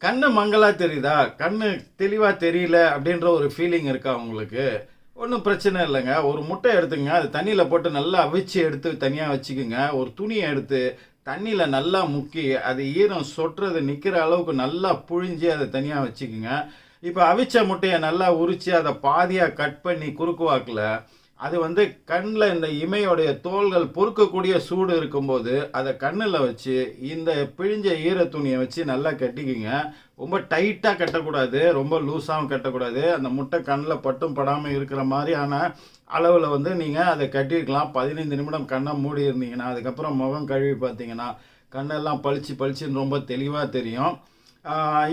கண்ணு மங்கலா தெரியுதா, கண்ணு தெளிவாக தெரியல அப்படின்ற ஒரு ஃபீலிங் இருக்கா உங்களுக்கு? ஒன்றும் பிரச்சனை இல்லைங்க. ஒரு முட்டை எடுத்துங்க, அது தண்ணியில் போட்டு நல்லா அவிச்சு எடுத்து தனியாக வச்சுக்கோங்க. ஒரு துணியை எடுத்து தண்ணியில் நல்லா முக்கி அது ஈரம் சொட்டுறது நிற்கிற அளவுக்கு நல்லா புழிஞ்சு அதை தனியாக வச்சுக்கோங்க. இப்போ அவிச்ச முட்டையை நல்லா உரித்து அதை பாதியாக கட் பண்ணி குறுக்கு வாக்கில் அது கண்ணில் இந்த இமையோடைய தோள்கள் பொறுக்கக்கூடிய சூடு இருக்கும்போது அதை கண்ணில் வச்சு இந்த பிழிஞ்ச ஈர துணியை வச்சு நல்லா கட்டிக்குங்க. ரொம்ப டைட்டாக கட்டக்கூடாது, ரொம்ப லூஸாகவும் கட்டக்கூடாது. அந்த முட்டை கண்ணில் பட்டும் படாமல் இருக்கிற மாதிரியான அளவில் நீங்கள் அதை கட்டிருக்கலாம். 15 நிமிடம் கண்ணை மூடி இருந்தீங்கன்னா அதுக்கப்புறம் முகம் கழுவி பார்த்தீங்கன்னா கண்ணெல்லாம் பளிச்சு பளிச்சுன்னு ரொம்ப தெளிவாக தெரியும்.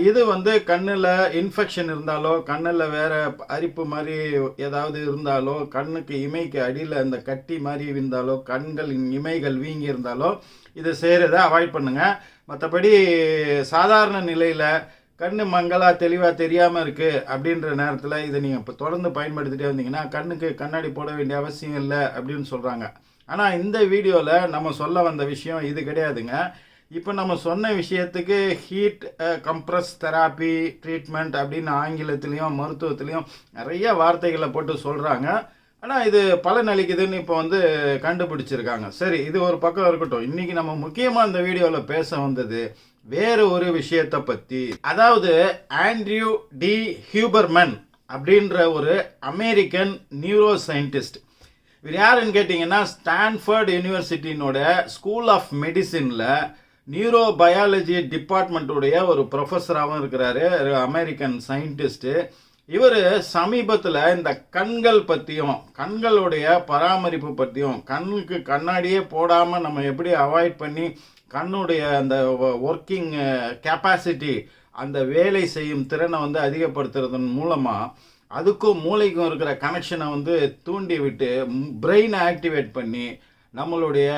இது கண்ணில் இன்ஃபெக்ஷன் இருந்தாலோ, கண்ணில் வேறு அரிப்பு மாதிரி ஏதாவது இருந்தாலோ, கண்ணுக்கு இமைக்கு அடியில் இந்த கட்டி மாதிரி இருந்தாலோ, கண்களின் இமைகள் வீங்கி இருந்தாலோ இதை செய்கிறத அவாய்ட் பண்ணுங்கள். மற்றபடி சாதாரண நிலையில் கண்ணு மங்களா தெளிவாக தெரியாமல் இருக்குது அப்படின்ற நேரத்தில் இதை நீங்கள் இப்போ தொடர்ந்து பயன்படுத்திகிட்டே வந்தீங்கன்னா கண்ணுக்கு கண்ணாடி போட வேண்டிய அவசியம் இல்லை அப்படின்னு சொல்கிறாங்க. ஆனால் இந்த வீடியோவில் நம்ம சொல்ல வந்த விஷயம் இது கிடையாதுங்க. இப்போ நம்ம சொன்ன விஷயத்துக்கு ஹீட் கம்ப்ரஸ் தெராப்பி ட்ரீட்மெண்ட் அப்படின்னு ஆங்கிலத்துலேயும் மருத்துவத்துலேயும் நிறைய வார்த்தைகளை போட்டு சொல்கிறாங்க. ஆனால் இது பலன் அளிக்குதுன்னு இப்போ கண்டுபிடிச்சிருக்காங்க. சரி, இது ஒரு பக்கம் இருக்கட்டும். இன்றைக்கி நம்ம முக்கியமாக இந்த வீடியோவில் பேச வந்தது வேறு ஒரு விஷயத்தை பற்றி. அதாவது ஆண்ட்ரியூ டி ஹியூபர்மன் அப்படின்ற ஒரு அமெரிக்கன் நியூரோ சயின்டிஸ்ட். இவர் யாருன்னு கேட்டிங்கன்னா ஸ்டான்ஃபர்ட் யூனிவர்சிட்டியினோட ஸ்கூல் ஆஃப் மெடிசினில் நியூரோபயாலஜி டிபார்ட்மெண்ட்டுடைய ஒரு ப்ரொஃபஸராகவும் இருக்கிறாரு, அமெரிக்கன் சயின்டிஸ்ட்டு. இவர் சமீபத்தில் இந்த கண்கள் பற்றியும் கண்களுடைய பராமரிப்பு பற்றியும் கண்ணுக்கு கண்ணாடியே போடாமல் நம்ம எப்படி அவாய்ட் பண்ணி கண்ணுடைய அந்த ஒர்க்கிங் கெப்பாசிட்டி அந்த வேலை செய்யும் திறனை அதிகப்படுத்துறதன் மூலமாக அதுக்கும் மூளைக்கும் இருக்கிற கனெக்ஷனை தூண்டி விட்டு பிரெயினை ஆக்டிவேட் பண்ணி நம்மளுடைய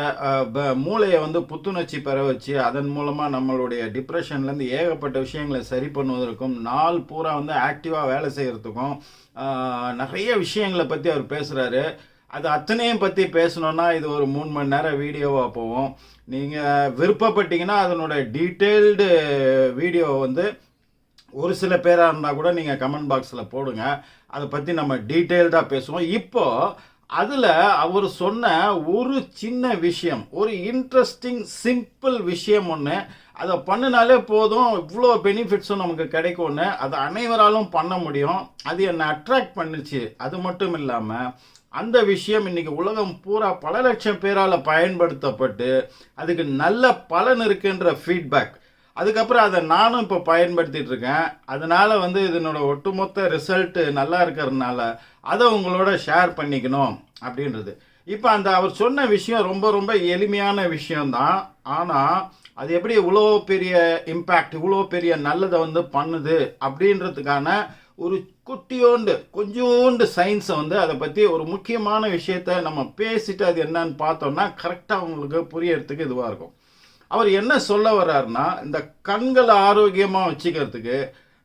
மூளையை புத்துணர்ச்சி பெற வச்சு அதன் மூலமாக நம்மளுடைய டிப்ரெஷன்லேருந்து ஏகப்பட்ட விஷயங்களை சரி பண்ணுவதற்கும் நாள் பூரா ஆக்டிவாக வேலை செய்கிறதுக்கும் நிறைய விஷயங்களை பற்றி அவர் பேசுகிறாரு. அது அத்தனையும் பற்றி பேசணுன்னா இது ஒரு 3 மணி நேரம் வீடியோவாக போவோம். நீங்கள் விருப்பப்பட்டீங்கன்னா அதனோட டீட்டெயில்டு வீடியோ ஒரு சில பேராக இருந்தால் கூட நீங்கள் கமெண்ட் பாக்ஸில் போடுங்க. அதை பற்றி நம்ம டீட்டெயில்டாக பேசுவோம். இப்போது அதில் அவர் சொன்ன ஒரு சின்ன விஷயம், ஒரு இன்ட்ரெஸ்டிங் சிம்பிள் விஷயம் ஒன்று, அதை பண்ணினாலே போதும் இவ்வளோ பெனிஃபிட்ஸும் நமக்கு கிடைக்கும்னு, அதை அனைவராலும் பண்ண முடியும். அது என்னை அட்ராக்ட் பண்ணிச்சு. அது மட்டும் இல்லாமல் அந்த விஷயம் இன்றைக்கி உலகம் பூரா பல லட்சம் பேரால் பயன்படுத்தப்பட்டு அதுக்கு நல்ல பலன் இருக்குன்ற ஃபீட்பேக். அதுக்கப்புறம் அதை நானும் இப்போ பயன்படுத்திகிட்டு இருக்கேன். அதனால் இதனோட ஒட்டுமொத்த ரிசல்ட்டு நல்லா இருக்கிறதுனால அதை உங்களோட ஷேர் பண்ணிக்கணும் அப்படின்றது. இப்போ அவர் சொன்ன விஷயம் ரொம்ப ரொம்ப எளிமையான விஷயம்தான். ஆனால் அது எப்படி இவ்வளோ பெரிய இம்பேக்ட், இவ்வளோ பெரிய நல்லதை பண்ணுது அப்படின்றதுக்கான ஒரு குட்டியோண்டு கொஞ்சோண்டு சயின்ஸை அதை பற்றி ஒரு முக்கியமான விஷயத்தை நம்ம பேசிட்டு அது என்னன்னு பார்த்தோம்னா கரெக்டாக உங்களுக்கு புரியறதுக்கு இதுவாக இருக்கும். அவர் என்ன சொல்ல வர்றாருன்னா, இந்த கண்களை ஆரோக்கியமாக வச்சுக்கிறதுக்கு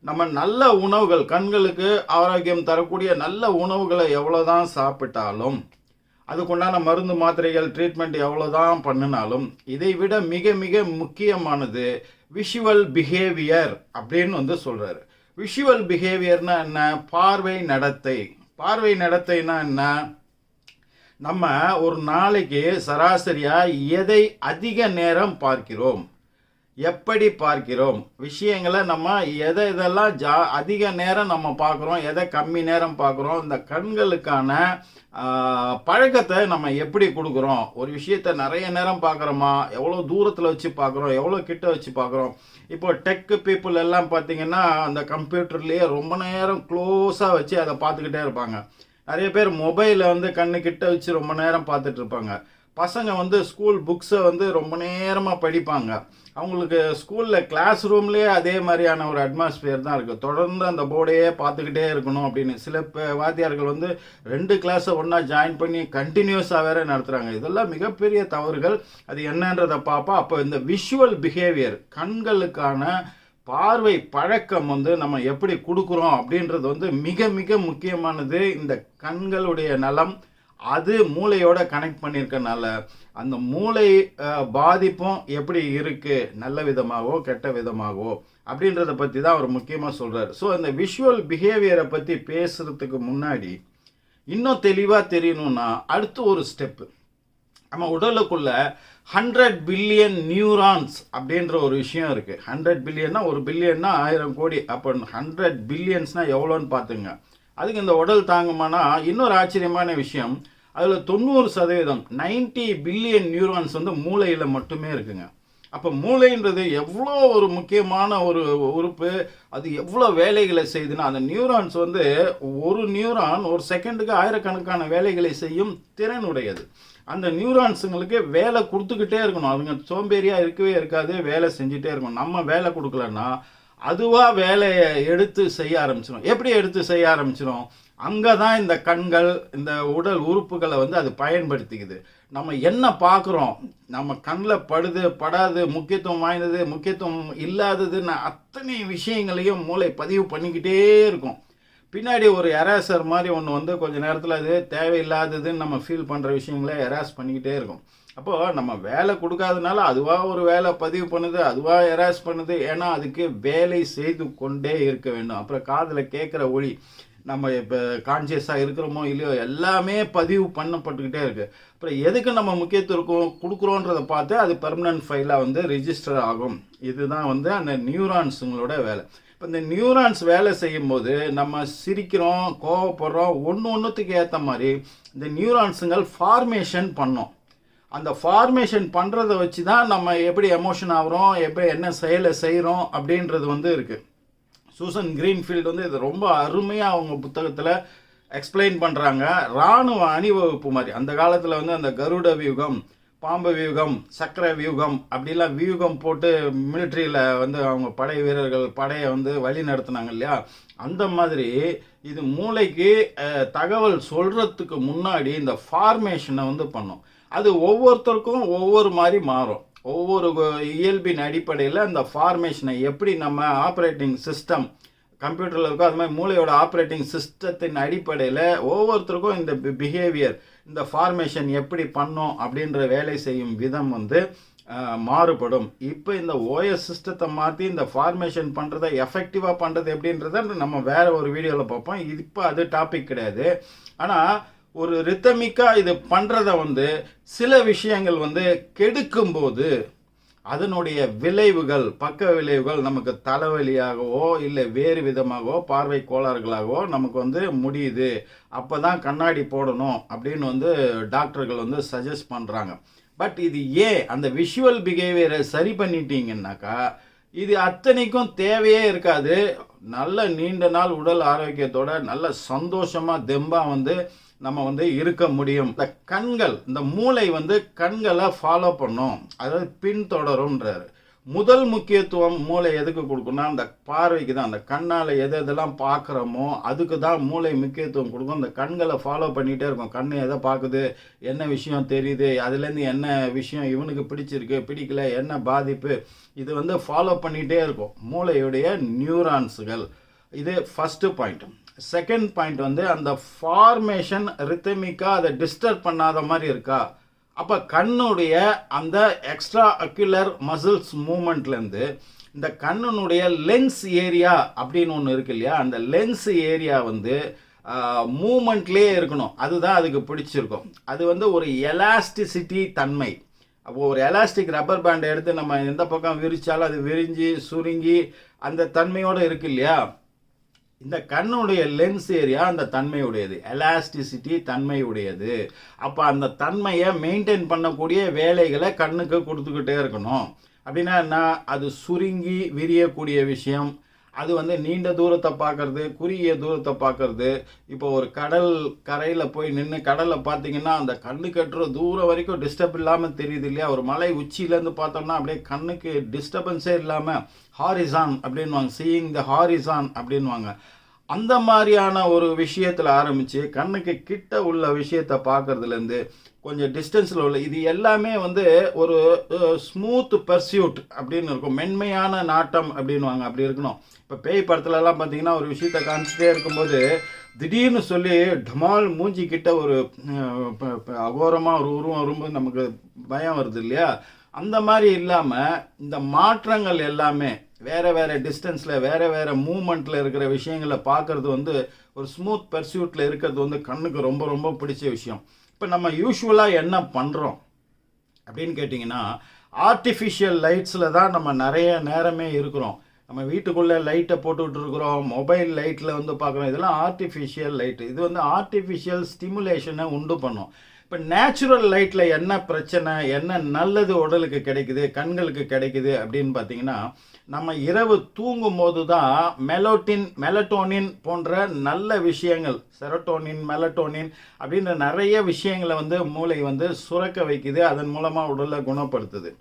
நம்ம நல்ல உணவுகள், கண்களுக்கு ஆரோக்கியம் தரக்கூடிய நல்ல உணவுகளை எவ்வளோதான் சாப்பிட்டாலும், அதுக்குண்டான மருந்து மாத்திரைகள் ட்ரீட்மெண்ட் எவ்வளோதான் பண்ணினாலும், இதை விட மிக மிக முக்கியமானது விஷுவல் பிஹேவியர் அப்படின்னு சொல்கிறாரு. விஷுவல் பிஹேவியர்னா என்ன? பார்வை நடத்தை. பார்வை நடத்தைனா என்ன? நம்ம ஒரு நாளைக்கு சராசரியாக எதை அதிக நேரம் பார்க்கிறோம், எப்படி பார்க்கிறோம், விஷயங்களை நம்ம இதெல்லாம் அதிக நேரம் நம்ம பார்க்குறோம், எதை கம்மி நேரம் பார்க்குறோம், இந்த கண்களுக்கான பழக்கத்தை நம்ம எப்படி கொடுக்குறோம், ஒரு விஷயத்தை நிறைய நேரம் பார்க்குறோமா, எவ்வளோ தூரத்தில் வச்சு பார்க்குறோம், எவ்வளோ கிட்ட வச்சு பார்க்குறோம். இப்போ டெக் பீப்புள் எல்லாம் பார்த்திங்கன்னா அந்த கம்ப்யூட்டர்லேயே ரொம்ப நேரம் க்ளோஸாக வச்சு அதை பார்த்துக்கிட்டே இருப்பாங்க. நிறைய பேர் மொபைலை கண்ணுக்கிட்ட வச்சு ரொம்ப நேரம் பார்த்துட்டு இருப்பாங்க. பசங்க ஸ்கூல் புக்ஸை ரொம்ப நேரமாக படிப்பாங்க. அவங்களுக்கு ஸ்கூலில் கிளாஸ் ரூம்லேயே அதே மாதிரியான ஒரு அட்மாஸ்பியர் தான் இருக்குது. தொடர்ந்து அந்த போர்டையே பார்த்துக்கிட்டே இருக்கணும் அப்படின்னு சில வாத்தியார்கள் 2 கிளாஸை ஒன்றா ஜாயின் பண்ணி கண்டினியூஸாக வேற நடத்துகிறாங்க. இதெல்லாம் மிகப்பெரிய தவறுகள். அது என்னன்றதை பார்ப்போம். அப்போ இந்த விஷுவல் பிஹேவியர், கண்களுக்கான பார்வை பழக்கம் நம்ம எப்படி கொடுக்குறோம் அப்படின்றது மிக மிக முக்கியமானது இந்த கண்களுடைய நலம் அது மூளையோட கனெக்ட் பண்ணியிருக்கனால அந்த மூளை பாதிப்பும் எப்படி இருக்குது, நல்ல விதமாகவோ கெட்ட விதமாகவோ அப்படின்றத பற்றி தான் அவர் முக்கியமாக சொல்கிறார். ஸோ அந்த விஷுவல் பிஹேவியரை பற்றி பேசுகிறதுக்கு முன்னாடி இன்னும் தெளிவாக தெரியணும்னா அடுத்து ஒரு ஸ்டெப்பு, நம்ம உடலுக்குள்ள 100 பில்லியன் நியூரான்ஸ் அப்படின்ற ஒரு விஷயம் இருக்குது. 100 பில்லியன்னா, ஒரு பில்லியன்னா 1000 கோடி, அப்போ 100 பில்லியன்ஸ்னால் எவ்வளோன்னு பார்த்துங்க. அதுக்கு இந்த உடல் தாங்குமானா இன்னொரு ஆச்சரியமான விஷயம், அதில் 90% 90 பில்லியன் நியூரான்ஸ் வந்து மூளையில் மட்டுமே இருக்குங்க. அப்போ மூளைன்றது எவ்வளோ ஒரு முக்கியமான ஒரு உறுப்பு, அது எவ்வளோ வேலைகளை செய்யுதுன்னா, அந்த நியூரான்ஸ் வந்து ஒரு நியூரான் ஒரு செகண்டுக்கு ஆயிரக்கணக்கான வேலைகளை செய்யும் திறனுடையது. அந்த நியூரான்ஸுங்களுக்கு வேலை கொடுத்துக்கிட்டே இருக்கணும், அதுங்க சோம்பேறியாக இருக்கவே இருக்காது, வேலை செஞ்சுட்டே இருக்கணும். நம்ம வேலை கொடுக்கலன்னா அதுவாக வேலையை எடுத்து செய்ய ஆரம்பிச்சிடும். எப்படி எடுத்து செய்ய ஆரம்பிச்சிடும்? அங்கே தான் இந்த கண்கள், இந்த உடல் உறுப்புகளை வந்து அது பயன்படுத்திக்குது. நம்ம என்ன பார்க்குறோம், நம்ம கண்ணில் படுது படாது, முக்கியத்துவம் வாய்ந்தது முக்கியத்துவம் இல்லாததுன்னு அத்தனை விஷயங்களையும் மூளை பதிவு பண்ணிக்கிட்டே இருக்கும். பின்னாடி ஒரு எராசர் மாதிரி ஒன்று வந்து கொஞ்சம் நேரத்தில் அது தேவையில்லாததுன்னு நம்ம ஃபீல் பண்ணுற விஷயங்களை எராஸ் பண்ணிக்கிட்டே இருக்கும். அப்போது நம்ம வேலை கொடுக்காதனால அதுவாக ஒரு வேலை பதிவு பண்ணுது, அதுவாக எராஸ் பண்ணுது. ஏன்னா அதுக்கு வேலை செய்து கொண்டே இருக்க வேண்டும். அப்புறம் காதில் கேட்குற ஒளி, நம்ம இப்போ கான்சியஸாக இருக்கிறோமோ இல்லையோ எல்லாமே பதிவு பண்ணப்பட்டுக்கிட்டே இருக்குது. அப்புறம் எதுக்கு நம்ம முக்கியத்துவம் கொடுக்குறோன்றதை பார்த்து அது பெர்மனன்ட் ஃபைலாக வந்து ரிஜிஸ்டர் ஆகும். இதுதான் வந்து அந்த நியூரான்ஸுங்களோட வேலை. இப்போ இந்த நியூரான்ஸ் வேலை செய்யும்போது நம்ம சிரிக்கிறோம், கோவப்படுறோம், ஒன்றுத்துக்கு ஏற்ற மாதிரி இந்த நியூரான்ஸுங்கள் ஃபார்மேஷன் பண்ணோம். அந்த ஃபார்மேஷன் பண்ணுறத வச்சு தான் நம்ம எப்படி எமோஷன் ஆகிறோம், எப்படி என்ன செயலை செய்கிறோம் அப்படின்றது வந்து இருக்குது. சூசன் கிரீன்ஃபீல்டு வந்து இது ரொம்ப அருமையாக அவங்க புத்தகத்தில் எக்ஸ்பிளைன் பண்ணுறாங்க. இராணுவ அணிவகுப்பு மாதிரி அந்த காலத்தில் வந்து அந்த கருட வியூகம், பாம்பு வியூகம், சக்கர வியூகம் அப்படிலாம் வியூகம் போட்டு மிலிட்ரியில் வந்து அவங்க படை வீரர்கள் படையை வந்து வழி நடத்துனாங்க இல்லையா, அந்த மாதிரி இது மூளைக்கு தகவல் சொல்கிறதுக்கு முன்னாடி இந்த ஃபார்மேஷனை வந்து பண்ணும். அது ஒவ்வொருத்தருக்கும் ஒவ்வொரு மாதிரி மாறும். ஒவ்வொரு இயல்பின் அடிப்படையில் அந்த ஃபார்மேஷனை எப்படி நம்ம ஆப்ரேட்டிங் சிஸ்டம் கம்ப்யூட்டரில் இருக்கோ அது மாதிரி மூளையோட ஆப்ரேட்டிங் சிஸ்டத்தின் அடிப்படையில் ஒவ்வொருத்தருக்கும் இந்த பிஹேவியர், இந்த ஃபார்மேஷன் எப்படி பண்ணோம் அப்படின்ற வேலை செய்யும் விதம் வந்து மாறுபடும். இப்போ இந்த ஓஎஸ் சிஸ்டத்தை மாற்றி இந்த ஃபார்மேஷன் பண்ணுறதை எஃபெக்டிவாக பண்ணுறது எப்படின்றத நம்ம வேறு ஒரு வீடியோவில் பார்ப்போம். இப்போ அது டாபிக் கிடையாது. ஆனால் ஒரு ரித்தமிக்காக இது பண்ணுறத வந்து சில விஷயங்கள் வந்து கெடுக்கும்போது அதனுடைய விளைவுகள், பக்க விளைவுகள் நமக்கு தலைவலியாகவோ இல்லை வேறு விதமாகவோ பார்வை கோளாறுகளாகவோ நமக்கு வந்து முடியுது. அப்போ தான் கண்ணாடி போடணும் அப்படின்னு வந்து டாக்டர்கள் வந்து சஜஸ்ட் பண்ணுறாங்க. பட் இது ஏன் அந்த விஷுவல் பிஹேவியரை சரி பண்ணிட்டீங்கன்னாக்கா இது அத்தனைக்கும் தேவையே இருக்காது. நல்ல நீண்ட நாள் உடல் ஆரோக்கியத்தோட நல்ல சந்தோஷமாக தெம்பாக வந்து நம்ம வந்து இருக்க முடியும். இந்த கண்கள், இந்த மூளை வந்து கண்களை ஃபாலோ பண்ணும், அதாவது பின்தொடரும்ன்றாரு. முதல் முக்கியத்துவம் மூளை எதுக்கு கொடுக்கும்னா அந்த பார்வைக்கு தான். அந்த கண்ணால் எதெல்லாம் பார்க்குறோமோ அதுக்கு தான் மூளை முக்கியத்துவம் கொடுக்கும். அந்த கண்களை ஃபாலோ பண்ணிகிட்டே இருக்கும். கண் எதை பார்க்குது, என்ன விஷயம் தெரியுது, அதுலேருந்து என்ன விஷயம் இவனுக்கு பிடிச்சிருக்கு பிடிக்கல, என்ன பாதிப்பு, இது வந்து ஃபாலோ பண்ணிகிட்டே இருக்கும் மூளையுடைய நியூரான்ஸுகள். இது ஃபஸ்ட்டு பாயிண்ட். செகண்ட் பாயிண்ட் வந்து அந்த ஃபார்மேஷன் ரித்தமிக்காக அதை டிஸ்டர்ப் பண்ணாத மாதிரி இருக்கா. அப்போ கண்ணுடைய அந்த எக்ஸ்ட்ரா அக்யுலர் மசில்ஸ் மூமெண்ட்லேருந்து இந்த கண்ணுடைய லென்ஸ் ஏரியா அப்படின்னு ஒன்று இருக்கு இல்லையா, அந்த லென்ஸ் ஏரியா வந்து மூமெண்ட்லேயே இருக்கணும். அதுதான் அதுக்கு பிடிச்சிருக்கும். அது வந்து ஒரு எலாஸ்டிசிட்டி தன்மை. அப்போது ஒரு எலாஸ்டிக் ரப்பர் பேண்டை எடுத்து நம்ம எந்த பக்கம் விரிச்சாலும் அது விரிஞ்சு சுருங்கி அந்த தன்மையோடு இருக்கு இல்லையா. இந்த கண்ணுடைய லென்ஸ் ஏரியா அந்த தன்மையுடையது, எலாஸ்டிசிட்டி தன்மையுடையது. அப்போ அந்த தன்மையை மெயின்டைன் பண்ணக்கூடிய வேலைகளை கண்ணுக்கு கொடுத்துக்கிட்டே இருக்கணும். அப்படின்னா என்ன, அது சுருங்கி விரியக்கூடிய விஷயம், அது வந்து நீண்ட தூரத்தை பார்க்கறது, குறுகிய தூரத்தை பார்க்கறது. இப்போ ஒரு கடல் கரையில் போய் நின்று கடலை பார்த்தீங்கன்னா அந்த கண்ணு கட்டுற தூரம் வரைக்கும் டிஸ்டர்ப் இல்லாமல் தெரியுது இல்லையா. ஒரு மலை உச்சியிலேருந்து பார்த்தோம்னா அப்படியே கண்ணுக்கு டிஸ்டர்பன்ஸே இல்லாமல் ஹாரிசான் அப்படின்வாங்க, சீயிங் த ஹாரிசான் அப்படின்வாங்க. அந்த மாதிரியான ஒரு விஷயத்தில் ஆரம்பித்து கண்ணுக்கு கிட்ட உள்ள விஷயத்தை பார்க்கறதுலேருந்து கொஞ்சம் டிஸ்டன்ஸில் உள்ள இது எல்லாமே வந்து ஒரு ஸ்மூத் பர்சியூட் அப்படின்னு இருக்கும், மென்மையான நாட்டம் அப்படின்வாங்க. அப்படி இருக்கணும். இப்போ பேய் படத்துலலாம் பார்த்தீங்கன்னா ஒரு விஷயத்தை காமிச்சிட்டே இருக்கும்போது திடீர்னு சொல்லி டமால் மூஞ்சிக்கிட்ட ஒரு அகோரமாக ஒரு உருவம் வரும்போது நமக்கு பயம் வருது இல்லையா? அந்த மாதிரி இல்லாமல் இந்த மாற்றங்கள் எல்லாமே வேறு வேறு டிஸ்டன்ஸில் வேறு வேறு மூமெண்ட்டில் இருக்கிற விஷயங்களை பார்க்குறது வந்து ஒரு ஸ்மூத் பர்சியூட்டில் இருக்கிறது வந்து கண்ணுக்கு ரொம்ப ரொம்ப பிடிச்ச விஷயம். இப்போ நம்ம யூஸ்வலாக என்ன பண்ணுறோம் அப்படின்னு கேட்டிங்கன்னா, ஆர்டிஃபிஷியல் லைட்ஸில் தான் நம்ம நிறைய நேரமே இருக்கிறோம். நம்ம வீட்டுக்குள்ளே லைட்டை போட்டுக்கிட்டு இருக்கிறோம், மொபைல் லைட்டில் வந்து பார்க்குறோம். இதெல்லாம் ஆர்டிஃபிஷியல் லைட்டு. இது வந்து ஆர்டிஃபிஷியல் ஸ்டிமுலேஷனை உண்டு பண்ணும். இப்போ நேச்சுரல் லைட்டில் என்ன பிரச்சனை, என்ன நல்லது உடலுக்கு கிடைக்குது, கண்களுக்கு கிடைக்குது அப்படின்னு பார்த்தீங்கன்னா, நம்ம இரவு தூங்கும் போது தான் மெலட்டோனின் போன்ற நல்ல விஷயங்கள், செரோட்டோனின், மெலட்டோனின் அப்படின்ற நிறைய விஷயங்களை வந்து மூளை வந்து சுரக்க வைக்குது. அதன் மூலமாக உடலை குணப்படுத்துது.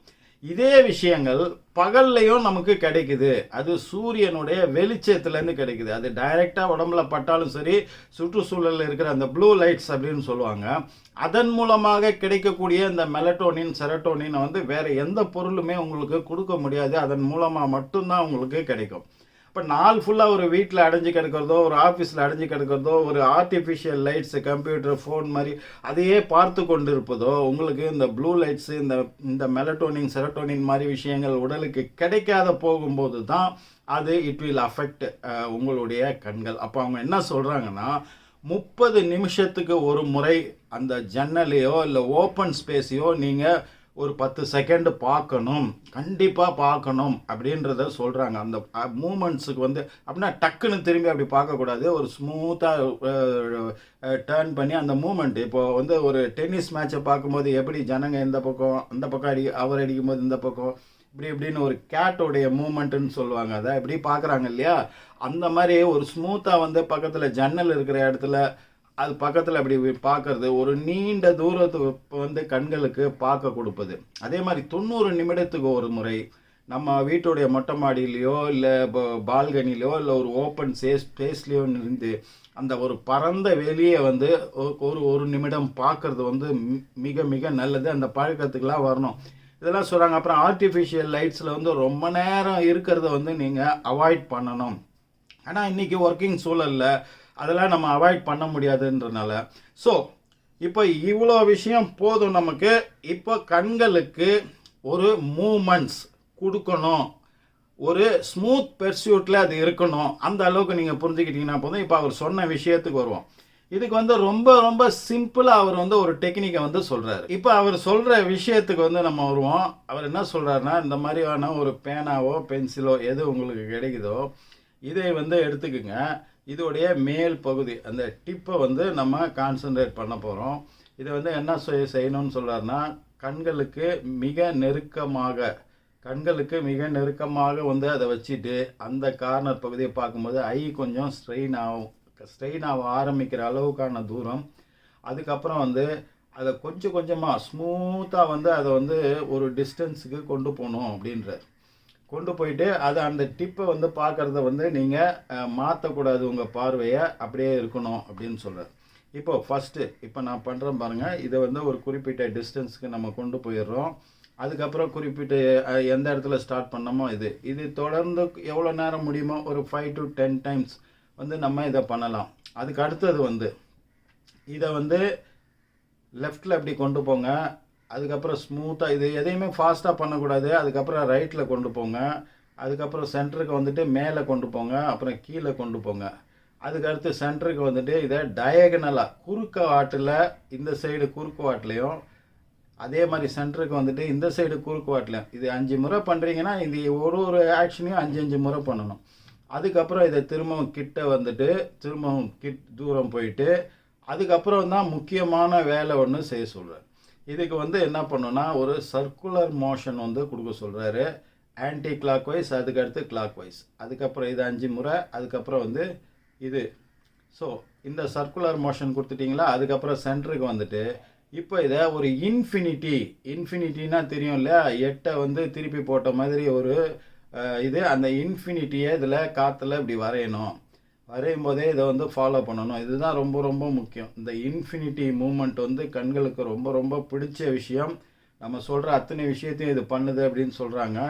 இதே விஷயங்கள் பகல்லையும் நமக்கு கிடைக்குது. அது சூரியனுடைய வெளிச்சத்துலேருந்து கிடைக்குது. அது டைரெக்டாக உடம்புல பட்டாலும் சரி, சுற்றுச்சூழலில் இருக்கிற அந்த ப்ளூ லைட்ஸ் அப்படின்னு சொல்லுவாங்க. அதன் மூலமாக கிடைக்கக்கூடிய இந்த மெலட்டோனின், செரோட்டோனின் வந்து வேறு எந்த பொருளுமே உங்களுக்கு கொடுக்க முடியாது. அதன் மூலமாக மட்டும்தான் உங்களுக்கு கிடைக்கும். இப்போ நாள் ஃபுல்லாக ஒரு வீட்டில் அடைஞ்சு கிடக்கிறதோ, ஒரு ஆஃபீஸில் அடைஞ்சு கிடக்கிறதோ, ஒரு ஆர்டிஃபிஷியல் லைட்ஸு, கம்ப்யூட்டர், ஃபோன் மாதிரி அதையே பார்த்து கொண்டு இருப்பதோ, உங்களுக்கு இந்த ப்ளூ லைட்ஸு, இந்த மெலட்டோனின், செரோட்டோனின் மாதிரி விஷயங்கள் உடலுக்கு கிடைக்காத போகும்போது தான் அது இட் வில் அஃபெக்ட் உங்களுடைய கண்கள். அப்போ அவங்க என்ன சொல்கிறாங்கன்னா, 30 நிமிஷத்துக்கு ஒரு முறை அந்த ஜன்னலையோ இல்லை ஓப்பன் ஸ்பேஸையோ நீங்கள் ஒரு 10 செகண்ட் பார்க்கணும், கண்டிப்பாக பார்க்கணும் அப்படின்றத சொல்கிறாங்க. அந்த மூமெண்ட்ஸுக்கு வந்து அப்படின்னா டக்குன்னு திரும்பி அப்படி பார்க்கக்கூடாது. ஒரு ஸ்மூத்தாக டேர்ன் பண்ணி அந்த மூமெண்ட், இப்போது வந்து ஒரு டென்னிஸ் மேட்சை பார்க்கும்போது எப்படி ஜனங்க இந்த பக்கம் அந்த பக்கம் அவர் அடிக்கும்போது இந்த பக்கம் இப்படின்னு ஒரு கேட்டோடைய மூமெண்ட்டுன்னு சொல்லுவாங்க. அதை எப்படி பார்க்குறாங்க இல்லையா? அந்த மாதிரி ஒரு ஸ்மூத்தாக வந்து பக்கத்தில் ஜன்னல் இருக்கிற இடத்துல அது பக்கத்தில் அப்படி பார்க்கறது ஒரு நீண்ட தூரத்துக்கு வந்து கண்களுக்கு பார்க்க கொடுப்பது. அதே மாதிரி 90 நிமிடத்துக்கு ஒரு முறை நம்ம வீட்டுடைய மொட்டை மாடியிலையோ இல்லை பால்கனிலையோ இல்லை ஒரு ஓப்பன் ஸ்பேஸ்லேயோ இருந்து அந்த ஒரு பரந்த வெளியே வந்து ஒரு நிமிடம் பார்க்கறது வந்து மிக மிக நல்லது. அந்த பழக்கத்துக்கெலாம் வரணும். இதெல்லாம் சொல்கிறாங்க. அப்புறம் ஆர்டிஃபிஷியல் லைட்ஸில் வந்து ரொம்ப நேரம் இருக்கிறத வந்து நீங்கள் அவாய்ட் பண்ணணும். ஆனால் இன்றைக்கி ஒர்க்கிங் சூழலில் அதெல்லாம் நம்ம அவாய்ட் பண்ண முடியாதுன்றனால ஸோ இப்போ இவ்வளோ விஷயம் போதும் நமக்கு. இப்போ கண்களுக்கு ஒரு மூமெண்ட்ஸ் கொடுக்கணும், ஒரு ஸ்மூத் பெர்சியூட்டில் அது இருக்கணும். அந்த அளவுக்கு நீங்கள் புரிஞ்சுக்கிட்டீங்கன்னா போதும். இப்போ அவர் சொன்ன விஷயத்துக்கு வருவோம். இதுக்கு வந்து ரொம்ப ரொம்ப சிம்பிளாக அவர் வந்து ஒரு டெக்னிக்கை வந்து சொல்கிறாரு. இப்போ அவர் சொல்கிற விஷயத்துக்கு வந்து நம்ம வருவோம். அவர் என்ன சொல்கிறாருன்னா, இந்த மாதிரியான ஒரு பேனாவோ பென்சிலோ எது உங்களுக்கு கிடைக்குதோ இதை வந்து எடுத்துக்குங்க. இதோடைய மேல் பகுதி அந்த டிப்பை வந்து நம்ம கான்சன்ட்ரேட் பண்ண போகிறோம். இதை வந்து என்ன செய்யணும்னு சொல்கிறாருன்னா, கண்களுக்கு மிக நெருக்கமாக வந்து அதை வச்சுட்டு அந்த கார்னர் பகுதியை பார்க்கும்போது ஐ கொஞ்சம் ஸ்ட்ரெயின் ஆக ஆரம்பிக்கிற அளவுக்கான தூரம். அதுக்கப்புறம் வந்து அதை கொஞ்சம் கொஞ்சமாக ஸ்மூத்தாக வந்து அதை வந்து ஒரு டிஸ்டன்ஸுக்கு கொண்டு போகணும் அப்படின்றார். கொண்டு போயிட்டு அதை அந்த டிப்பை வந்து பார்க்குறத வந்து நீங்கள் மாற்றக்கூடாது, உங்கள் பார்வையை அப்படியே இருக்கணும் அப்படின்னு சொல்கிறார். இப்போது ஃபஸ்ட்டு இப்போ நான் பண்ணுறேன் பாருங்கள். இதை வந்து ஒரு குறிப்பிட்ட டிஸ்டன்ஸுக்கு நம்ம கொண்டு போயிடுறோம். அதுக்கப்புறம் குறிப்பிட்ட எந்த இடத்துல ஸ்டார்ட் பண்ணோமோ இது தொடர்ந்து எவ்வளோ நேரம் முடியுமோ ஒரு 5 to 10 டைம்ஸ் வந்து நம்ம இதை பண்ணலாம். அதுக்கு அடுத்தது வந்து இதை வந்து லெஃப்டில் அப்படி கொண்டு போங்க. அதுக்கப்புறம் ஸ்மூத்தாக இது எதையுமே ஃபாஸ்ட்டாக பண்ணக்கூடாது. அதுக்கப்புறம் ரைட்டில் கொண்டு போங்க. அதுக்கப்புறம் சென்டருக்கு வந்துட்டு மேலே கொண்டு போங்க. அப்புறம் கீழே கொண்டு போங்க. அதுக்கடுத்து சென்டருக்கு வந்துட்டு இதை டயகனலாக குறுக்க வாட்டில் இந்த சைடு குறுக்கு வாட்டிலையும் அதே மாதிரி சென்டருக்கு வந்துட்டு இந்த சைடு குறுக்கு வாட்டிலையும் இது 5 முறை பண்ணுறீங்கன்னா இது ஒரு ஆக்ஷனையும் 5 முறை பண்ணணும். அதுக்கப்புறம் இதை திரும்பவும் கிட்ட வந்துட்டு திரும்பவும் தூரம் போயிட்டு அதுக்கப்புறம் தான் முக்கியமான வேலை ஒன்று செய்ய சொல்கிறார். இதுக்கு வந்து என்ன பண்ணணும்னா ஒரு சர்க்குலர் மோஷன் வந்து கொடுக்க சொல்கிறாரு. ஆன்டி கிளாக் வைஸ், அதுக்கடுத்து கிளாக் வைஸ், அதுக்கப்புறம் இது 5 முறை, அதுக்கப்புறம் வந்து இது. ஸோ இந்த சர்க்குலர் மோஷன் கொடுத்துட்டிங்களா? அதுக்கப்புறம் சென்டருக்கு வந்துட்டு இப்போ இதை ஒரு இன்ஃபினிட்டினா தெரியும் இல்லையா? 8 வந்து திருப்பி போட்ட மாதிரி ஒரு இது அந்த இன்ஃபினிட்டியை இதில் காற்றுல இப்படி வரையும் போதே இதை வந்து ஃபாலோ பண்ணணும். இதுதான் ரொம்ப ரொம்ப முக்கியம். இந்த இன்ஃபினிட்டி மூமெண்ட் வந்து கண்களுக்கு ரொம்ப ரொம்ப பிடிச்ச விஷயம். நம்ம சொல்கிற அத்தனை விஷயத்தையும் இது பண்ணுது அப்படின்னு சொல்கிறாங்க.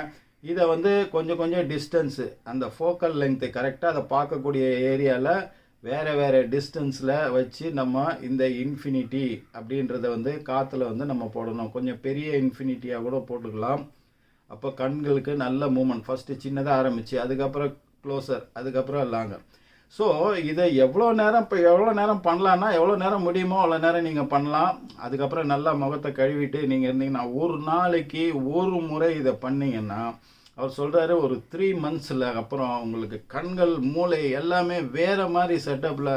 இதை வந்து கொஞ்சம் டிஸ்டன்ஸு அந்த ஃபோக்கல் லெங்க்த்து கரெக்டாக அதை பார்க்கக்கூடிய ஏரியாவில் வேறு டிஸ்டன்ஸில் வச்சு நம்ம இந்த இன்ஃபினிட்டி அப்படின்றத வந்து காற்றுல வந்து நம்ம போடணும். கொஞ்சம் பெரிய இன்ஃபினிட்டியாக கூட போட்டுக்கலாம். அப்போ கண்களுக்கு நல்ல மூமெண்ட், ஃபஸ்ட்டு சின்னதாக ஆரம்பித்து அதுக்கப்புறம் க்ளோசர், அதுக்கப்புறம் லாங்கர். ஸோ இதை எவ்வளோ நேரம் பண்ணலான்னா எவ்வளோ நேரம் முடியுமோ அவ்வளோ நேரம் நீங்கள் பண்ணலாம். அதுக்கப்புறம் நல்லா முகத்தை கழுவிட்டு நீங்கள் இருந்தீங்கன்னா ஒரு நாளைக்கு ஒரு முறை இதை பண்ணிங்கன்னா அவர் சொல்கிறாரு ஒரு 3 monthஸில் அப்புறம் உங்களுக்கு கண்கள் மூளை எல்லாமே வேறு மாதிரி செட்டப்பில்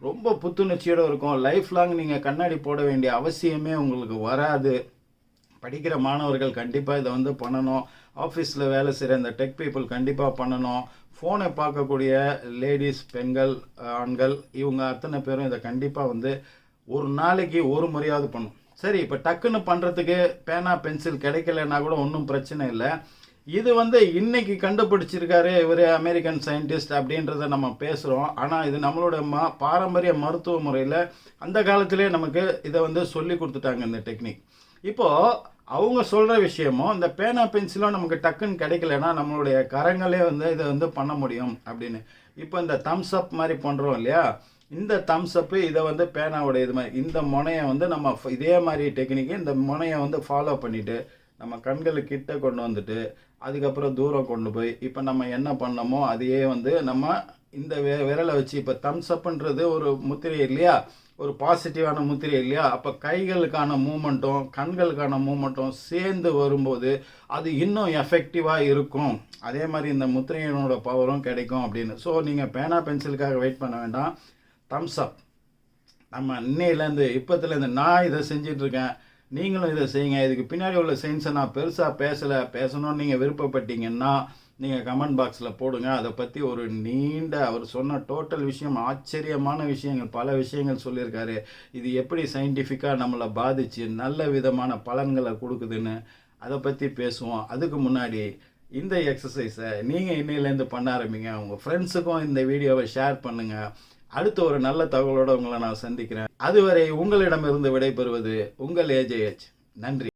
ரொம்ப புத்துணர்ச்சியோடு இருக்கும். லைஃப் லாங் நீங்கள் கண்ணாடி போட வேண்டிய அவசியமே உங்களுக்கு வராது. படிக்கிற மாணவர்கள் கண்டிப்பாக இதை வந்து பண்ணணும். ஆஃபீஸில் வேலை செய்கிற இந்த டெக் பீப்புள் கண்டிப்பாக பண்ணணும். ஃபோனை பார்க்கக்கூடிய லேடிஸ், பெண்கள், ஆண்கள் இவங்க அத்தனை பேரும் இதை கண்டிப்பாக வந்து ஒரு நாளைக்கு ஒரு முறையாவது பண்ணும். சரி, இப்போ டக்குன்னு பண்ணுறதுக்கு பேனா பென்சில் கிடைக்கலன்னா கூட ஒன்றும் பிரச்சனை இல்லை. இது வந்து இன்னைக்கு கண்டுபிடிச்சிருக்காரு இவர் அமெரிக்கன் சயின்டிஸ்ட் அப்படின்றத நம்ம பேசுகிறோம். ஆனால் இது நம்மளோட பாரம்பரிய மருத்துவ முறையில் அந்த காலத்திலே நமக்கு இதை வந்து சொல்லி கொடுத்துட்டாங்க இந்த டெக்னிக். இப்போது அவங்க சொல்கிற விஷயமும் இந்த பேனா பென்சிலும் நமக்கு டக்குன்னு கிடைக்கலன்னா நம்மளுடைய கரங்களே வந்து இதை வந்து பண்ண முடியும் அப்படின்னு. இப்போ இந்த தம்ஸ் அப் மாதிரி பண்ணுறோம் இல்லையா, இந்த தம்ஸ் அப்பு இதை வந்து பேனாவோட இது மாதிரி இந்த முனையை வந்து நம்ம இதே மாதிரி டெக்னிக்கு இந்த முனையை வந்து ஃபாலோ பண்ணிவிட்டு நம்ம கண்களுக்கு கிட்ட கொண்டு வந்துட்டு அதுக்கப்புறம் தூரம் கொண்டு போய் இப்போ நம்ம என்ன பண்ணோமோ அதையே வந்து நம்ம இந்த விரலை வச்சு இப்போ தம்ஸ் அப்புன்றது ஒரு முத்திரை இல்லையா, ஒரு பாசிட்டிவான முத்திரை இல்லையா. அப்போ கைகளுக்கான மூமெண்ட்டும் கண்களுக்கான மூமெண்ட்டும் சேர்ந்து வரும்போது அது இன்னும் எஃபெக்டிவாக இருக்கும். அதே மாதிரி இந்த முத்திரையினோட பவரும் கிடைக்கும் அப்படின்னு. ஸோ நீங்கள் பேனா பென்சிலுக்காக வெயிட் பண்ண வேண்டாம். தம்ஸ் அப் நம்ம இன்னையிலேருந்து இப்போத்துலேருந்து நான் இதை செஞ்சிட்ருக்கேன், நீங்களும் இதை செய்யுங்க. இதுக்கு பின்னாடி உள்ள சயின்ஸை நான் பெருசாக பேசணும்னு நீங்கள் விருப்பப்பட்டீங்கன்னா நீங்கள் கமெண்ட் பாக்ஸில் போடுங்க. அதை பற்றி ஒரு நீண்ட அவர் சொன்ன டோட்டல் விஷயம், ஆச்சரியமான விஷயங்கள், பல விஷயங்கள் சொல்லியிருக்காரு. இது எப்படி சயின்டிஃபிக்காக நம்மளை பாதித்து நல்ல விதமான பலன்களை கொடுக்குதுன்னு அதை பற்றி பேசுவோம். அதுக்கு முன்னாடி இந்த எக்ஸசைஸை நீங்கள் இன்னையிலேருந்து பண்ண ஆரம்பிங்க. உங்கள் ஃப்ரெண்ட்ஸுக்கும் இந்த வீடியோவை ஷேர் பண்ணுங்கள். அடுத்த ஒரு நல்ல தகவலோடு உங்களை நான் சந்திக்கிறேன். அதுவரை உங்களிடமிருந்து விடைபெறுவது உங்கள் AJH. நன்றி.